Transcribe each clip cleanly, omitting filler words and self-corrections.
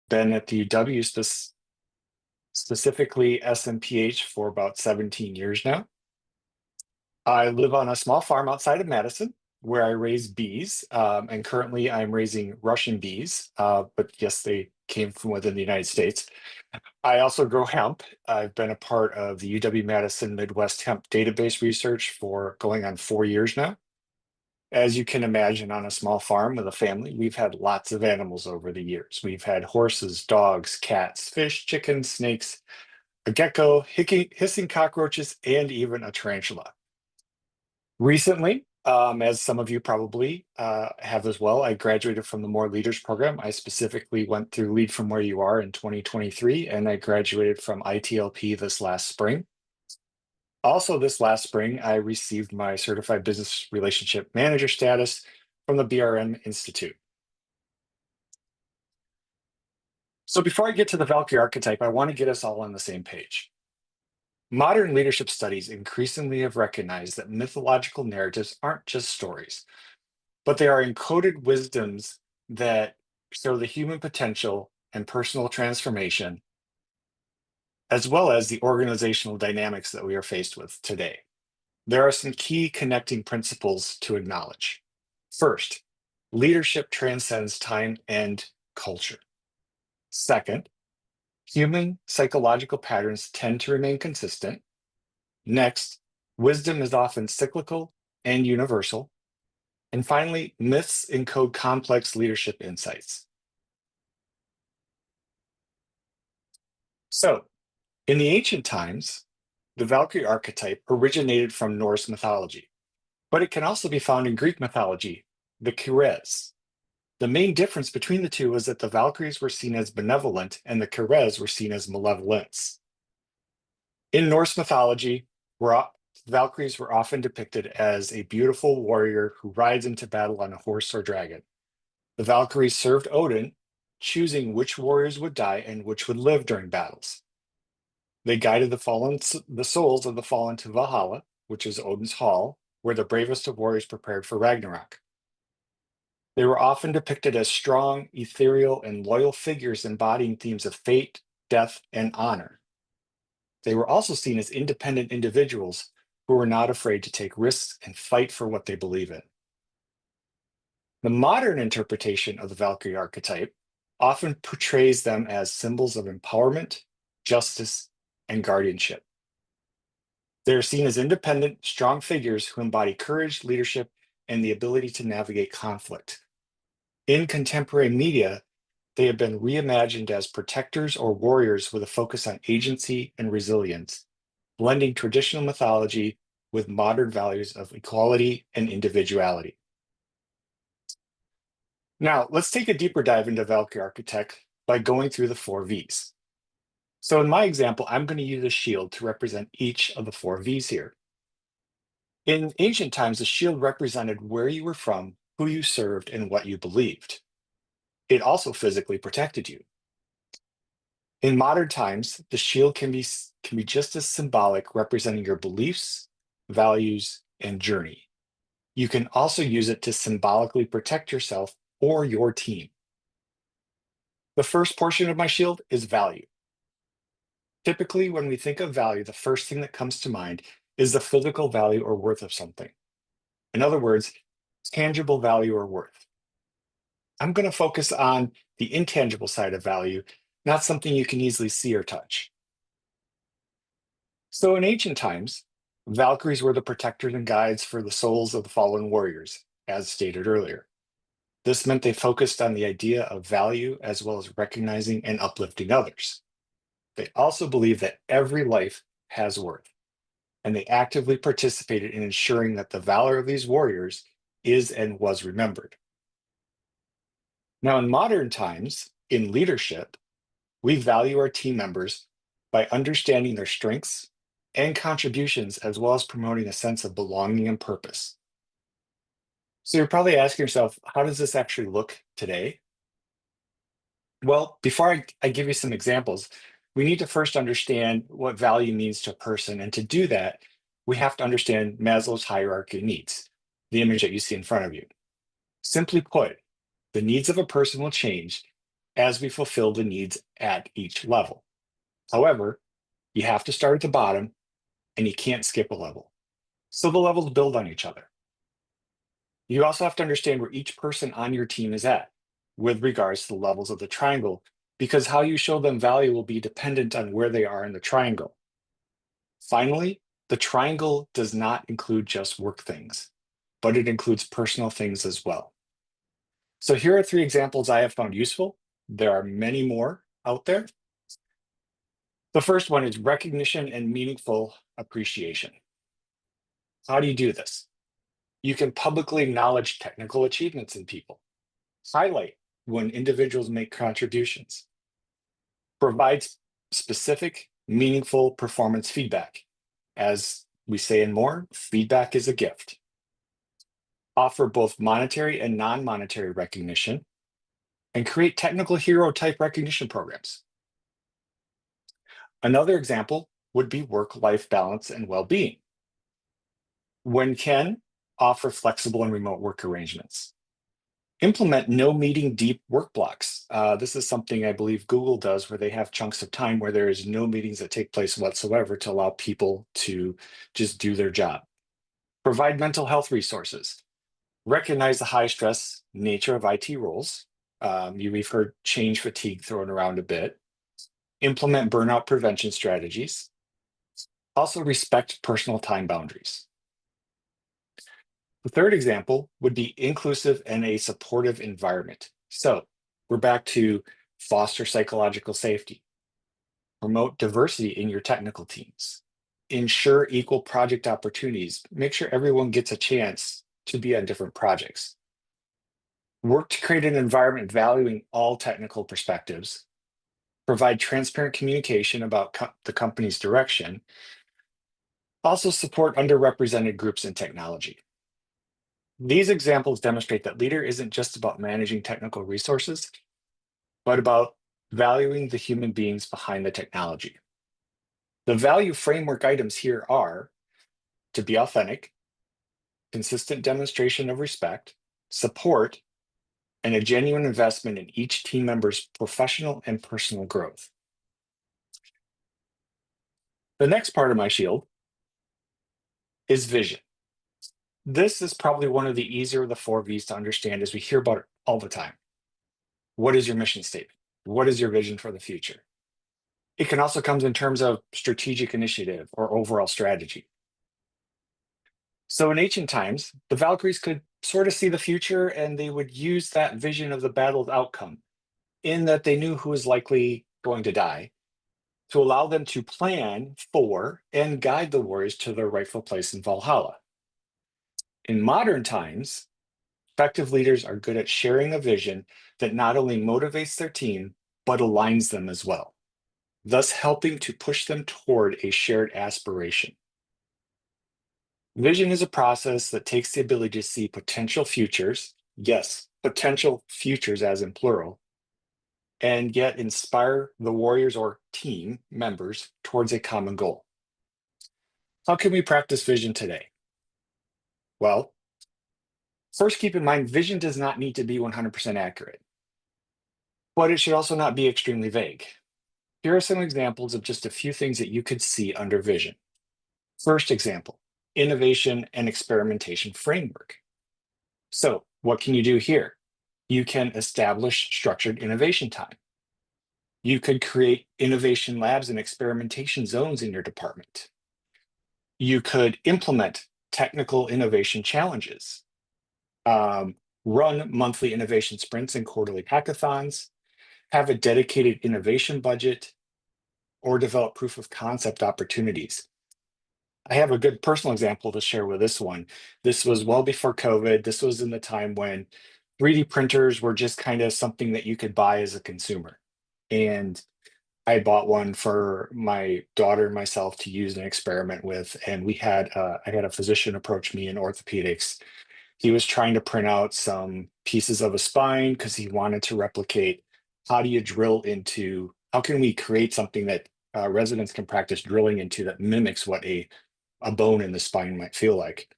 been at the UW, specifically SMPH, for about 17 years now. I live on a small farm outside of Madison where I raise bees, and currently I'm raising Russian bees, but yes, they came from within the United States. I also grow hemp. I've been a part of the UW-Madison Midwest Hemp Database research for going on 4 years now. As you can imagine, on a small farm with a family, we've had lots of animals over the years. We've had horses, dogs, cats, fish, chickens, snakes, a gecko, hissing cockroaches, and even a tarantula. Recently, as some of you probably have as well, I graduated from the More Leaders program. I specifically went through Lead from Where You Are in 2023, and I graduated from ITLP this last spring. Also, this last spring, I received my Certified Business Relationship Manager status from the BRM Institute. So before I get to the Valkyrie archetype, I want to get us all on the same page. Modern leadership studies increasingly have recognized that mythological narratives aren't just stories, but they are encoded wisdoms that show the human potential and personal transformation, as well as the organizational dynamics that we are faced with today. There are some key connecting principles to acknowledge. First, leadership transcends time and culture. Second, human psychological patterns tend to remain consistent. Next, wisdom is often cyclical and universal. And finally, myths encode complex leadership insights. So, in the ancient times, the Valkyrie archetype originated from Norse mythology, but it can also be found in Greek mythology, the Keres. The main difference between the two was that the Valkyries were seen as benevolent and the Keres were seen as malevolence. In Norse mythology, Valkyries were often depicted as a beautiful warrior who rides into battle on a horse or dragon. The Valkyries served Odin, choosing which warriors would die and which would live during battles. They guided the souls of the fallen to Valhalla, which is Odin's hall, where the bravest of warriors prepared for Ragnarok. They were often depicted as strong, ethereal, and loyal figures embodying themes of fate, death, and honor. They were also seen as independent individuals who were not afraid to take risks and fight for what they believe in. The modern interpretation of the Valkyrie archetype often portrays them as symbols of empowerment, justice, and guardianship. They are seen as independent, strong figures who embody courage, leadership, and the ability to navigate conflict. In contemporary media, they have been reimagined as protectors or warriors with a focus on agency and resilience, blending traditional mythology with modern values of equality and individuality. Now, let's take a deeper dive into Valkyrie archetype by going through the 4 Vs. So in my example, I'm going to use a shield to represent each of the 4 Vs here. In ancient times, the shield represented where you were from, who you served, and what you believed. It also physically protected you. In modern times, the shield can be just as symbolic, representing your beliefs, values, and journey. You can also use it to symbolically protect yourself or your team. The first portion of my shield is value. Typically, when we think of value, the first thing that comes to mind is the physical value or worth of something. In other words, tangible value or worth. I'm going to focus on the intangible side of value, not something you can easily see or touch. So in ancient times, Valkyries were the protectors and guides for the souls of the fallen warriors, as stated earlier. This meant they focused on the idea of value as well as recognizing and uplifting others. They also believed that every life has worth, and they actively participated in ensuring that the valor of these warriors is and was remembered. Now, in modern times, in leadership, we value our team members by understanding their strengths and contributions, as well as promoting a sense of belonging and purpose. So you're probably asking yourself, how does this actually look today? Well, before I give you some examples, we need to first understand what value means to a person. And to do that, we have to understand Maslow's hierarchy of needs, the image that you see in front of you. Simply put, the needs of a person will change as we fulfill the needs at each level. However, you have to start at the bottom and you can't skip a level. So the levels build on each other. You also have to understand where each person on your team is at with regards to the levels of the triangle, because how you show them value will be dependent on where they are in the triangle. Finally, the triangle does not include just work things, but it includes personal things as well. So here are 3 examples I have found useful. There are many more out there. The first one is recognition and meaningful appreciation. How do you do this? You can publicly acknowledge technical achievements in people, highlight when individuals make contributions, provide specific, meaningful performance feedback. As we say in More, feedback is a gift. Offer both monetary and non-monetary recognition, and create technical hero type recognition programs. Another example would be work-life balance and well-being. When can, offer flexible and remote work arrangements. Implement no meeting deep work blocks. This is something I believe Google does, where they have chunks of time where there is no meetings that take place whatsoever to allow people to just do their job. Provide mental health resources. Recognize the high stress nature of IT roles. We've heard change fatigue thrown around a bit. Implement burnout prevention strategies. Also respect personal time boundaries. The third example would be inclusive and a supportive environment. So we're back to foster psychological safety, promote diversity in your technical teams, ensure equal project opportunities, make sure everyone gets a chance to be on different projects. Work to create an environment valuing all technical perspectives, provide transparent communication about the company's direction, also support underrepresented groups in technology. These examples demonstrate that leader isn't just about managing technical resources, but about valuing the human beings behind the technology. The value framework items here are to be authentic, consistent demonstration of respect, support, and a genuine investment in each team member's professional and personal growth. The next part of my shield is vision. This is probably one of the easier of the 4 V's to understand, as we hear about it all the time. What is your mission statement? What is your vision for the future? It can also come in terms of strategic initiative or overall strategy. So in ancient times, the Valkyries could sort of see the future, and they would use that vision of the battle's outcome, in that they knew who was likely going to die, to allow them to plan for and guide the warriors to their rightful place in Valhalla. In modern times, effective leaders are good at sharing a vision that not only motivates their team, but aligns them as well, thus helping to push them toward a shared aspiration. Vision is a process that takes the ability to see potential futures, yes, potential futures as in plural, and yet inspire the warriors or team members towards a common goal. How can we practice vision today? Well, first keep in mind, vision does not need to be 100% accurate, but it should also not be extremely vague. Here are some examples of just a few things that you could see under vision. First example, innovation and experimentation framework. So what can you do here? You can establish structured innovation time. You could create innovation labs and experimentation zones in your department. You could implement technical innovation challenges, run monthly innovation sprints and quarterly hackathons, have a dedicated innovation budget, or develop proof of concept opportunities. I have a good personal example to share with this one. This was well before COVID. This was in the time when 3D printers were just kind of something that you could buy as a consumer. And I bought one for my daughter and myself to use and experiment with. And I had a physician approach me in orthopedics. He was trying to print out some pieces of a spine because he wanted to replicate how can we create something that residents can practice drilling into that mimics what a bone in the spine might feel like.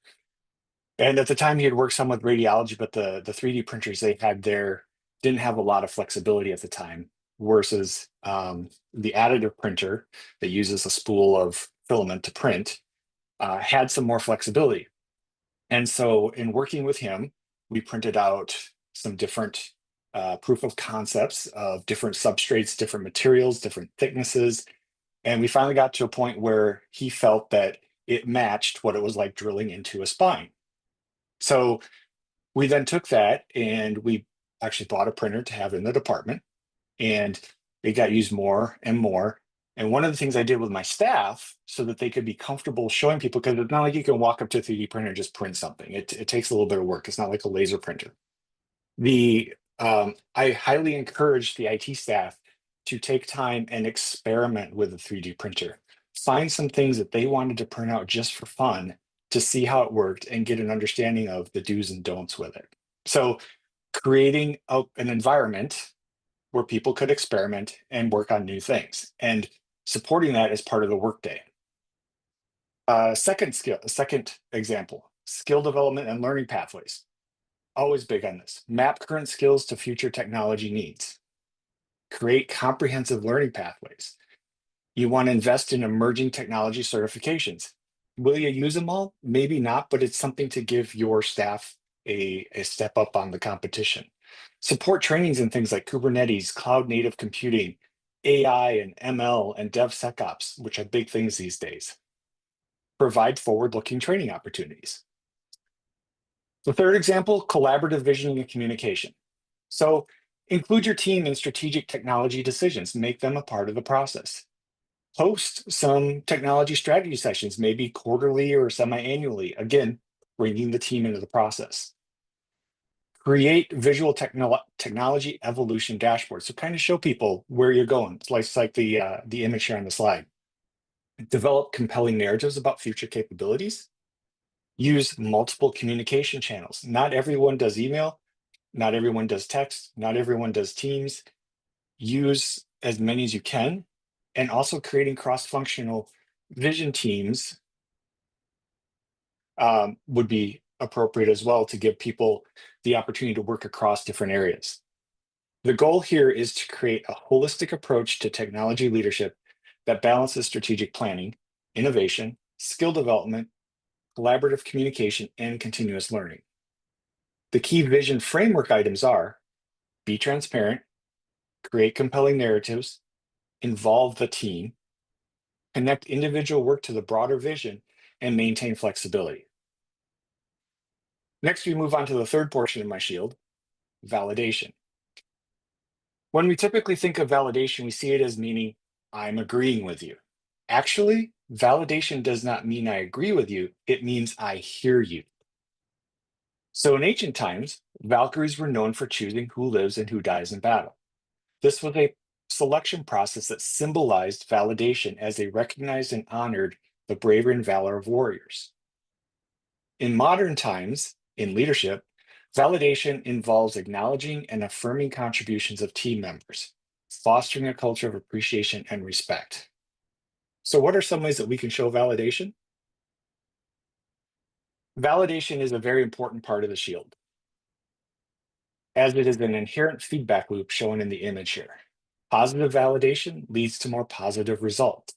And at the time he had worked some with radiology, but the 3D printers they had there didn't have a lot of flexibility at the time, versus the additive printer that uses a spool of filament to print had some more flexibility. And so in working with him, we printed out some different proof of concepts of different substrates, different materials, different thicknesses. And we finally got to a point where he felt that it matched what it was like drilling into a spine. So we then took that and we actually bought a printer to have in the department, and it got used more and more. And one of the things I did with my staff so that they could be comfortable showing people, because it's not like you can walk up to a 3D printer and just print something. It takes a little bit of work. It's not like a laser printer. I highly encourage the IT staff to take time and experiment with a 3D printer. Find some things that they wanted to print out just for fun to see how it worked and get an understanding of the do's and don'ts with it. So creating an environment where people could experiment and work on new things, and supporting that as part of the workday. Second example, skill development and learning pathways. Always big on this. Map current skills to future technology needs. Create comprehensive learning pathways. You want to invest in emerging technology certifications. Will you use them all? Maybe not, but it's something to give your staff a step up on the competition. Support trainings in things like Kubernetes, cloud native computing, AI and ML and DevSecOps, which are big things these days. Provide forward-looking training opportunities. The third example, collaborative visioning and communication. So include your team in strategic technology decisions, make them a part of the process. Host some technology strategy sessions, maybe quarterly or semi-annually, again, bringing the team into the process. Create visual technology evolution dashboards. So kind of show people where you're going. It's like the image here on the slide. Develop compelling narratives about future capabilities. Use multiple communication channels. Not everyone does email. Not everyone does text. Not everyone does Teams. Use as many as you can. And also creating cross-functional vision teams would be appropriate as well, to give people the opportunity to work across different areas. The goal here is to create a holistic approach to technology leadership that balances strategic planning, innovation, skill development, collaborative communication, and continuous learning. The key vision framework items are: be transparent, create compelling narratives, involve the team, connect individual work to the broader vision, and maintain flexibility. Next, we move on to the third portion of my shield, validation. When we typically think of validation, we see it as meaning, I'm agreeing with you. Actually, validation does not mean I agree with you, it means I hear you. So in ancient times, Valkyries were known for choosing who lives and who dies in battle. This was a selection process that symbolized validation, as they recognized and honored the bravery and valor of warriors. In modern times, in leadership, validation involves acknowledging and affirming contributions of team members, fostering a culture of appreciation and respect. So what are some ways that we can show validation? Validation is a very important part of the shield, as it is an inherent feedback loop shown in the image here. Positive validation leads to more positive results.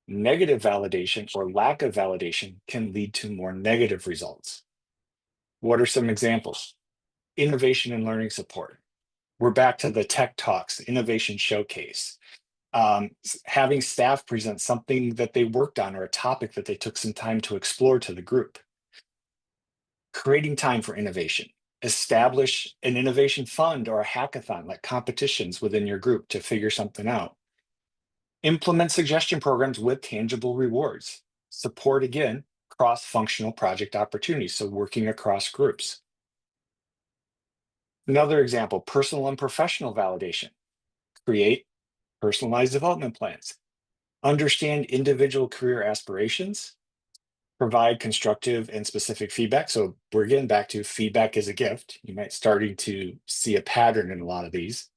Negative validation or lack of validation can lead to more negative results. What are some examples? Innovation and learning support. We're back to the tech talks, innovation showcase. Having staff present something that they worked on or a topic that they took some time to explore to the group. Creating time for innovation. Establish an innovation fund or a hackathon, like competitions within your group to figure something out. Implement suggestion programs with tangible rewards. Support, again, cross-functional project opportunities, so working across groups. Another example, personal and professional validation. Create personalized development plans. Understand individual career aspirations. Provide constructive and specific feedback. So we're getting back to feedback is a gift. You might starting to see a pattern in a lot of these.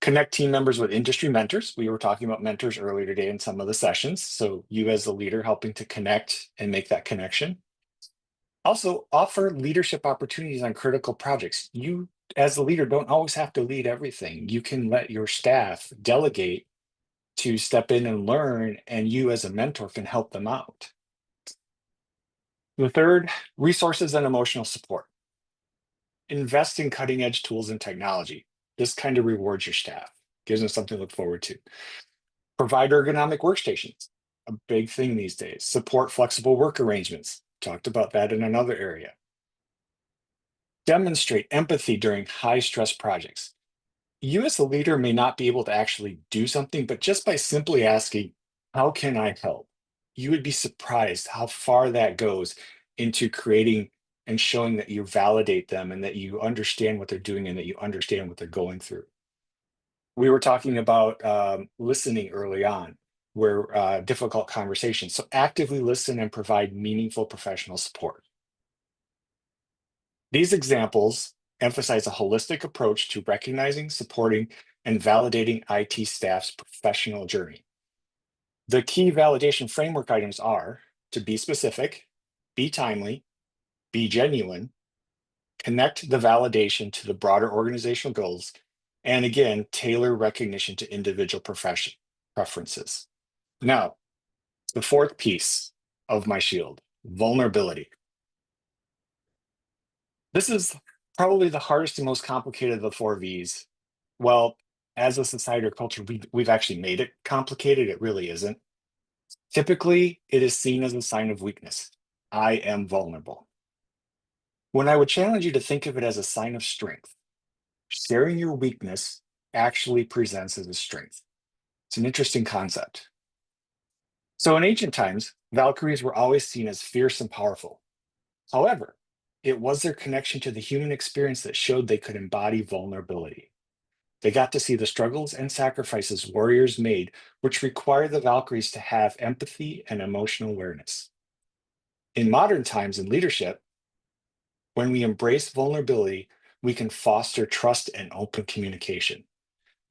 Connect team members with industry mentors. We were talking about mentors earlier today in some of the sessions. So you as the leader helping to connect and make that connection. Also offer leadership opportunities on critical projects. You as the leader, don't always have to lead everything. You can let your staff delegate to step in and learn, and you as a mentor can help them out. The third, resources and emotional support. Invest in cutting edge tools and technology. This kind of rewards your staff, gives them something to look forward to. Provide ergonomic workstations, a big thing these days. Support flexible work arrangements. Talked about that in another area. Demonstrate empathy during high stress projects. You as a leader may not be able to actually do something, but just by simply asking, how can I help? You would be surprised how far that goes into creating and showing that you validate them and that you understand what they're doing and that you understand what they're going through. We were talking about listening early on, where difficult conversations. So actively listen and provide meaningful professional support. These examples emphasize a holistic approach to recognizing, supporting, and validating IT staff's professional journey. The key validation framework items are to be specific, be timely, be genuine, connect the validation to the broader organizational goals, and again, tailor recognition to individual profession preferences. Now, the fourth piece of my shield, vulnerability. This is probably the hardest and most complicated of the four V's. Well, as a society or culture, we've actually made it complicated. It really isn't. Typically, it is seen as a sign of weakness. I am vulnerable. When I would challenge you to think of it as a sign of strength, sharing your weakness actually presents as a strength. It's an interesting concept. So in ancient times, Valkyries were always seen as fierce and powerful. However, it was their connection to the human experience that showed they could embody vulnerability. They got to see the struggles and sacrifices warriors made, which require the Valkyries to have empathy and emotional awareness. In modern times in leadership, when we embrace vulnerability, we can foster trust and open communication.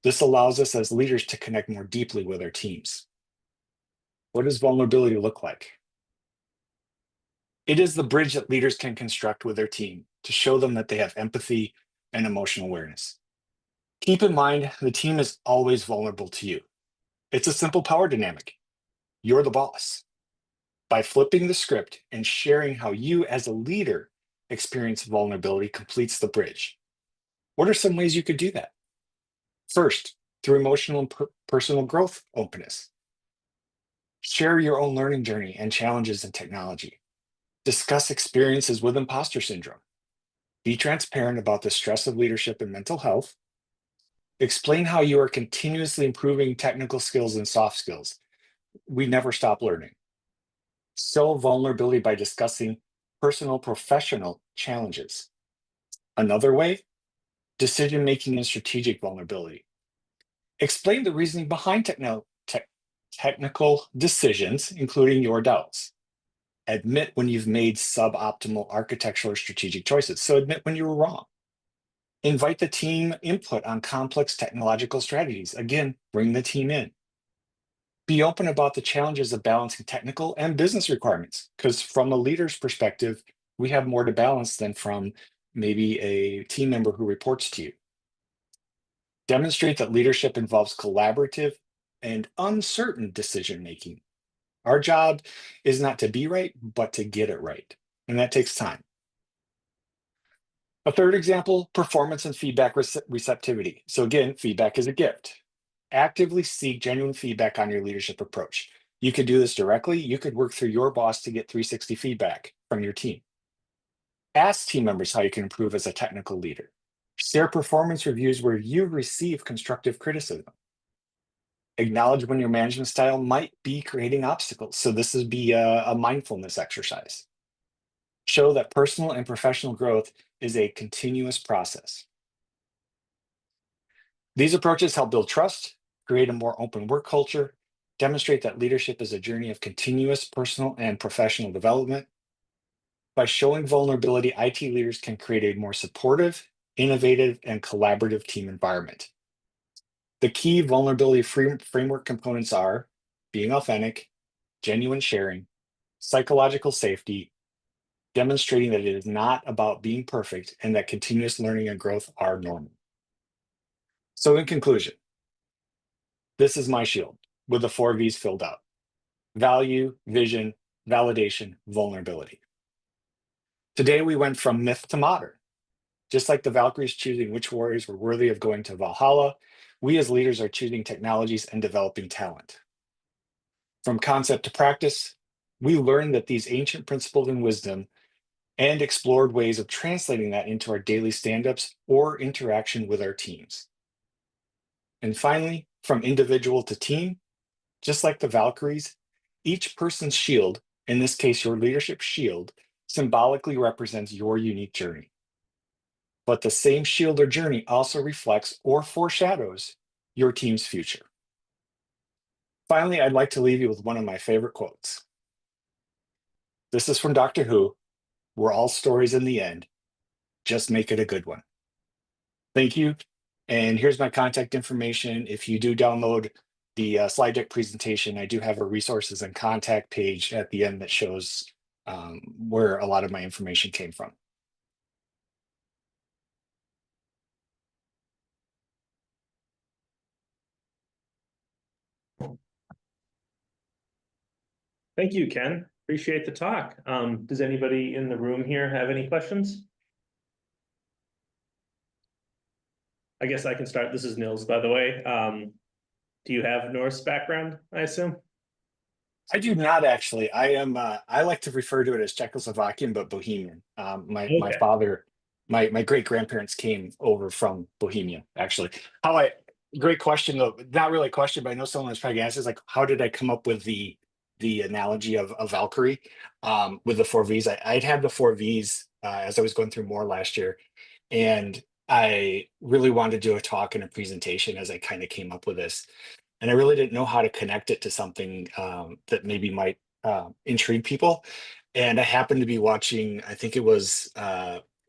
This allows us as leaders to connect more deeply with our teams. What does vulnerability look like? It is the bridge that leaders can construct with their team to show them that they have empathy and emotional awareness. Keep in mind, the team is always vulnerable to you. It's a simple power dynamic. You're the boss. By flipping the script and sharing how you as a leader experience vulnerability completes the bridge. What are some ways you could do that? First, through emotional and personal growth openness. Share your own learning journey and challenges in technology. Discuss experiences with imposter syndrome. Be transparent about the stress of leadership and mental health. Explain how you are continuously improving technical skills and soft skills. We never stop learning. Show vulnerability by discussing personal, professional challenges. Another way, decision-making and strategic vulnerability. Explain the reasoning behind technical decisions, including your doubts. Admit when you've made suboptimal architectural or strategic choices. So admit when you were wrong. Invite the team input on complex technological strategies. Again, bring the team in. Be open about the challenges of balancing technical and business requirements, because from a leader's perspective, we have more to balance than from maybe a team member who reports to you. Demonstrate that leadership involves collaborative and uncertain decision-making. Our job is not to be right, but to get it right. And that takes time. A third example, performance and feedback receptivity. So again, feedback is a gift. Actively seek genuine feedback on your leadership approach. You could do this directly. You could work through your boss to get 360 feedback from your team. Ask team members how you can improve as a technical leader. Share performance reviews where you receive constructive criticism. Acknowledge when your management style might be creating obstacles. So this would be a mindfulness exercise. Show that personal and professional growth is a continuous process. These approaches help build trust, create a more open work culture, demonstrate that leadership is a journey of continuous personal and professional development. By showing vulnerability, IT leaders can create a more supportive, innovative, and collaborative team environment. The key vulnerability framework components are being authentic, genuine sharing, psychological safety, demonstrating that it is not about being perfect and that continuous learning and growth are normal. So in conclusion, this is my shield with the 4 V's filled out: value, vision, validation, vulnerability. Today we went from myth to modern. Just like the Valkyries choosing which warriors were worthy of going to Valhalla, we as leaders are choosing technologies and developing talent. From concept to practice, we learned that these ancient principles and wisdom and explored ways of translating that into our daily stand-ups or interaction with our teams. And finally, from individual to team, just like the Valkyries, each person's shield, in this case your leadership shield, symbolically represents your unique journey. But the same shield or journey also reflects or foreshadows your team's future. Finally, I'd like to leave you with one of my favorite quotes. This is from Doctor Who: "We're all stories in the end. Just make it a good one." Thank you. And here's my contact information. If you do download the slide deck presentation, I do have a resources and contact page at the end that shows where a lot of my information came from. Thank you, Ken. Appreciate the talk. Does anybody in the room here have any questions? I guess I can start. This is Nils, by the way. Do you have Norse background, I assume? I do not actually. I like to refer to it as Czechoslovakian, but Bohemian. My Okay. father, my great grandparents came over from Bohemia, actually. Great question though. Not really a question, but I know someone was probably asking, is like, how did I come up with the analogy of a Valkyrie with the 4 V's? I'd had the 4 V's as I was going through more last year, and I really wanted to do a talk and a presentation as I kind of came up with this. And I really didn't know how to connect it to something that maybe might intrigue people. And I happened to be watching, I think it was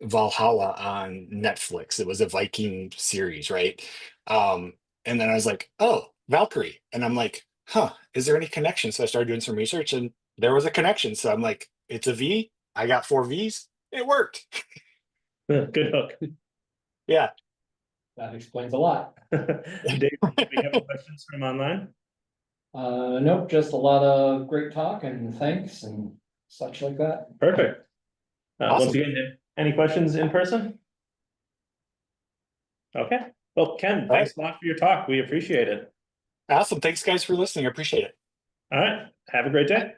Valhalla on Netflix. It was a Viking series, right? And then I was like, oh, Valkyrie. And I'm like, huh, is there any connection? So I started doing some research and there was a connection. So I'm like, it's a V. I got 4 V's. It worked. Good hook. Yeah. That explains a lot. Dave, do we have any questions from online? Nope, just a lot of great talk and thanks and such like that. Perfect. Awesome. Once again, any questions in person? Okay. Well, Ken, thanks a lot for your talk. We appreciate it. Awesome. Thanks, guys, for listening. I appreciate it. All right. Have a great day.